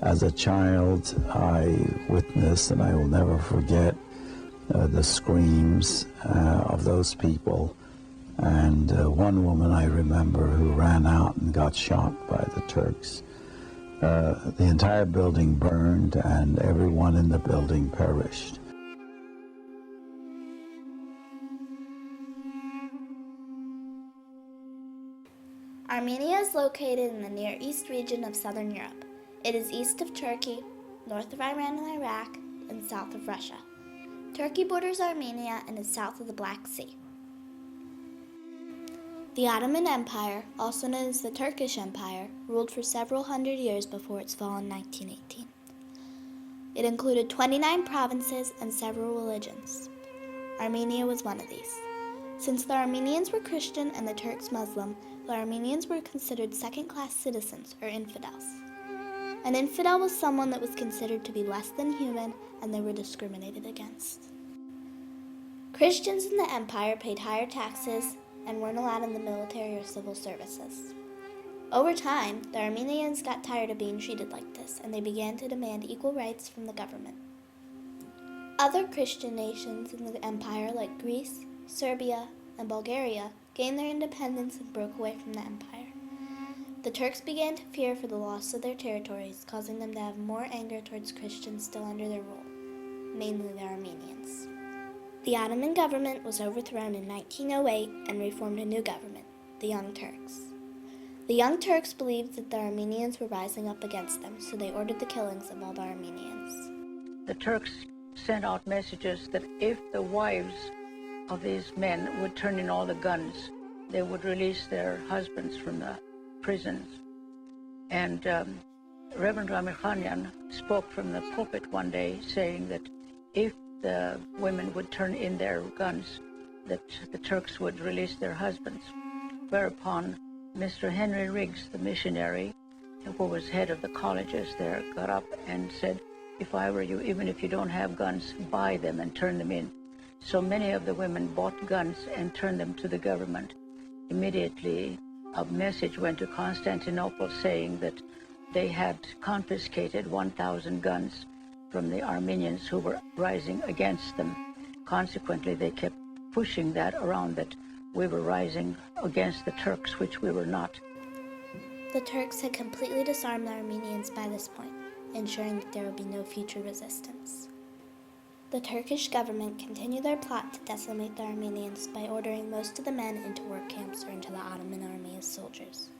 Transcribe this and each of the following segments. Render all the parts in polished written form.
As a child, I witnessed, and I will never forget, the screams of those people. And one woman I remember who ran out and got shot by the Turks. The entire building burned and everyone in the building perished. Armenia is located in the Near East region of southern Europe. It is east of Turkey, north of Iran and Iraq, and south of Russia. Turkey borders Armenia and is south of the Black Sea. The Ottoman Empire, also known as the Turkish Empire, ruled for several hundred years before its fall in 1918. It included 29 provinces and several religions. Armenia was one of these. Since the Armenians were Christian and the Turks Muslim, the Armenians were considered second-class citizens, or infidels. An infidel was someone that was considered to be less than human, and they were discriminated against. Christians in the empire paid higher taxes and weren't allowed in the military or civil services. Over time, the Armenians got tired of being treated like this, and they began to demand equal rights from the government. Other Christian nations in the empire, like Greece, Serbia, and Bulgaria, gained their independence and broke away from the empire. The Turks began to fear for the loss of their territories, causing them to have more anger towards Christians still under their rule, mainly the Armenians. The Ottoman government was overthrown in 1908 and reformed a new government, the Young Turks. The Young Turks believed that the Armenians were rising up against them, so they ordered the killings of all the Armenians. The Turks sent out messages that if the wives of these men would turn in all the guns, they would release their husbands from the prisons. And Reverend Ramikhanyan spoke from the pulpit one day saying that if the women would turn in their guns, that the Turks would release their husbands. Whereupon Mr. Henry Riggs, the missionary, who was head of the colleges there, got up and said, if I were you, even if you don't have guns, buy them and turn them in. So many of the women bought guns and turned them to the government. Immediately, a message went to Constantinople saying that they had confiscated 1,000 guns from the Armenians who were rising against them. Consequently, they kept pushing that around, that we were rising against the Turks, which we were not. The Turks had completely disarmed the Armenians by this point, ensuring that there would be no future resistance. The Turkish government continued their plot to decimate the Armenians by ordering most of the men into work camps or into the Ottoman army as soldiers.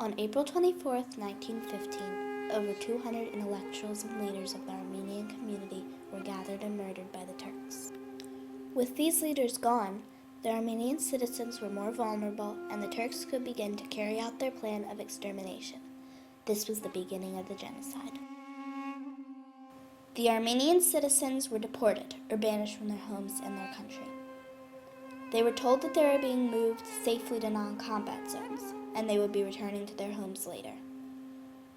On April 24, 1915, over 200 intellectuals and leaders of the Armenian community were gathered and murdered by the Turks. With these leaders gone, the Armenian citizens were more vulnerable, and the Turks could begin to carry out their plan of extermination. This was the beginning of the genocide. The Armenian citizens were deported or banished from their homes and their country. They were told that they were being moved safely to non-combat zones, and they would be returning to their homes later.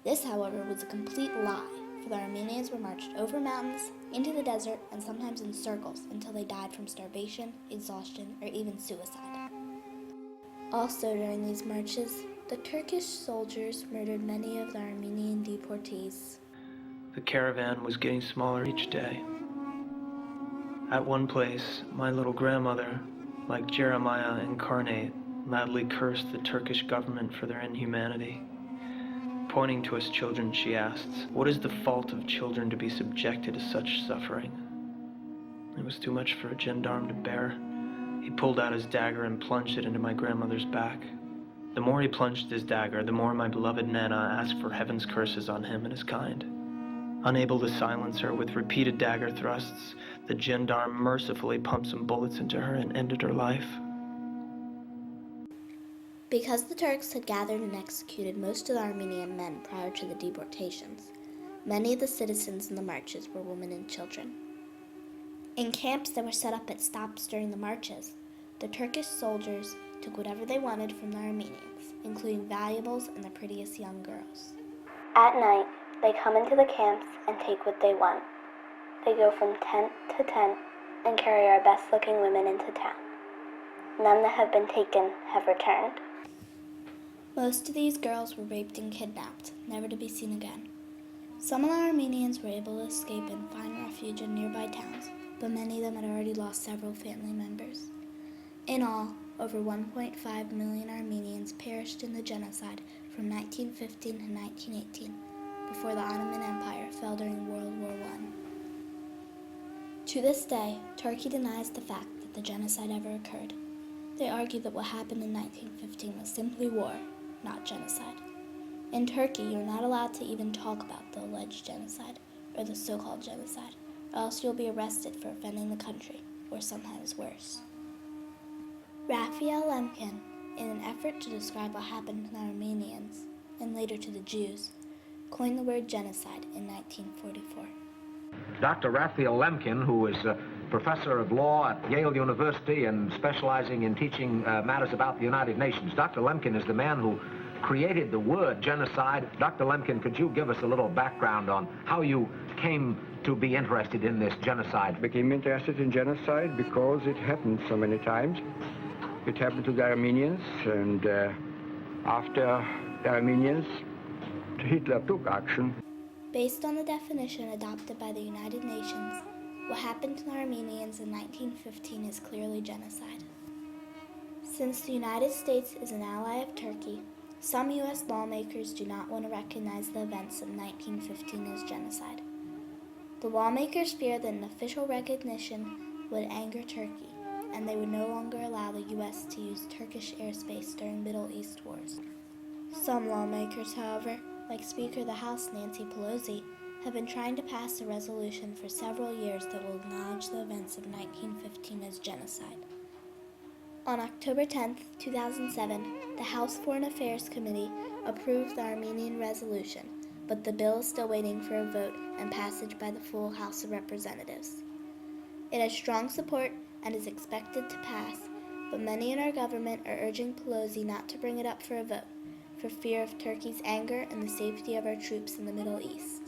This, however, was a complete lie, for the Armenians were marched over mountains, into the desert, and sometimes in circles until they died from starvation, exhaustion, or even suicide. Also during these marches, the Turkish soldiers murdered many of the Armenian deportees. The caravan was getting smaller each day. At one place, my little grandmother, like Jeremiah incarnate, loudly cursed the Turkish government for their inhumanity. Pointing to us children, she asks, "What is the fault of children to be subjected to such suffering?" It was too much for a gendarme to bear. He pulled out his dagger and plunged it into my grandmother's back. The more he plunged his dagger, the more my beloved Nana asked for heaven's curses on him and his kind. Unable to silence her with repeated dagger thrusts, the gendarme mercifully pumped some bullets into her and ended her life. Because the Turks had gathered and executed most of the Armenian men prior to the deportations, many of the citizens in the marches were women and children. In camps that were set up at stops during the marches, the Turkish soldiers took whatever they wanted from the Armenians, including valuables and the prettiest young girls. At night, they come into the camps and take what they want. They go from tent to tent and carry our best-looking women into town. None that have been taken have returned. Most of these girls were raped and kidnapped, never to be seen again. Some of the Armenians were able to escape and find refuge in nearby towns, but many of them had already lost several family members. In all, over 1.5 million Armenians perished in the genocide from 1915 to 1918, before the Ottoman Empire fell during World War I. To this day, Turkey denies the fact that the genocide ever occurred. They argue that what happened in 1915 was simply war, not genocide. In Turkey, you're not allowed to even talk about the alleged genocide, or the so-called genocide, or else you'll be arrested for offending the country, or sometimes worse. Raphael Lemkin, in an effort to describe what happened to the Armenians, and later to the Jews, coined the word genocide in 1944. Dr. Raphael Lemkin, who is a professor of law at Yale University and specializing in teaching matters about the United Nations. Dr. Lemkin is the man who created the word genocide. Dr. Lemkin, could you give us a little background on how you came to be interested in this genocide? I became interested in genocide because it happened so many times. It happened to the Armenians, and after the Armenians, Hitler took action. Based on the definition adopted by the United Nations, what happened to the Armenians in 1915 is clearly genocide. Since the United States is an ally of Turkey, some U.S. lawmakers do not want to recognize the events of 1915 as genocide. The lawmakers fear that an official recognition would anger Turkey, and they would no longer allow the U.S. to use Turkish airspace during Middle East wars. Some lawmakers, however, like Speaker of the House Nancy Pelosi, have been trying to pass a resolution for several years that will acknowledge the events of 1915 as genocide. On October 10, 2007, the House Foreign Affairs Committee approved the Armenian resolution, but the bill is still waiting for a vote and passage by the full House of Representatives. It has strong support and is expected to pass, but many in our government are urging Pelosi not to bring it up for a vote, for fear of Turkey's anger and the safety of our troops in the Middle East.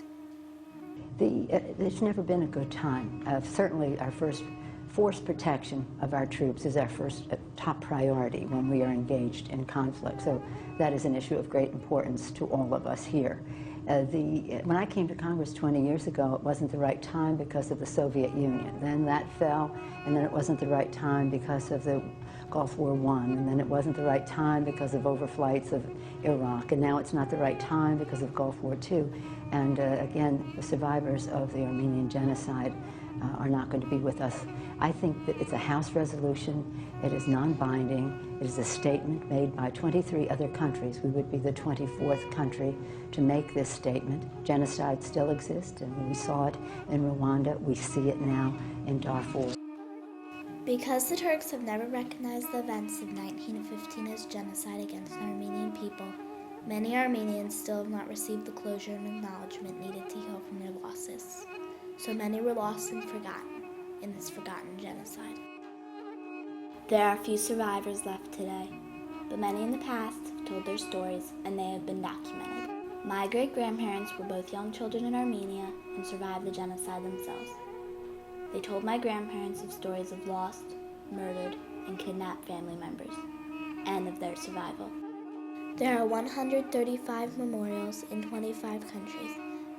It's never been a good time. Certainly our first force protection of our troops is our first top priority when we are engaged in conflict. So that is an issue of great importance to all of us here. When I came to Congress 20 years ago, it wasn't the right time because of the Soviet Union. Then that fell, and then it wasn't the right time because of the Gulf War I, and then it wasn't the right time because of overflights of Iraq, and now it's not the right time because of Gulf War II. And again, the survivors of the Armenian Genocide are not going to be with us. I think that it's a House resolution. It is non-binding. It is a statement made by 23 other countries. We would be the 24th country to make this statement. Genocide still exists, and we saw it in Rwanda. We see it now in Darfur. Because the Turks have never recognized the events of 1915 as genocide against the Armenian people, many Armenians still have not received the closure and acknowledgement needed to heal from their losses. So many were lost and forgotten in this forgotten genocide. There are few survivors left today, but many in the past have told their stories and they have been documented. My great-grandparents were both young children in Armenia and survived the genocide themselves. They told my grandparents of stories of lost, murdered, and kidnapped family members, and of their survival. There are 135 memorials in 25 countries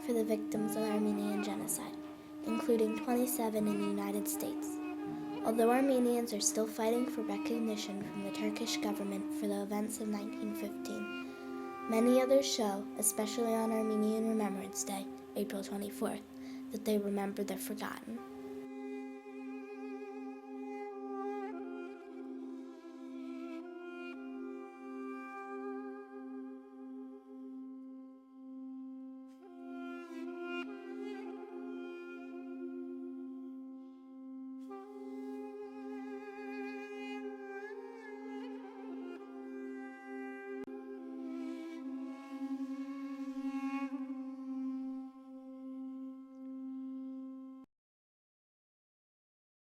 for the victims of the Armenian Genocide, including 27 in the United States. Although Armenians are still fighting for recognition from the Turkish government for the events of 1915, many others show, especially on Armenian Remembrance Day, April 24th, that they remember the forgotten.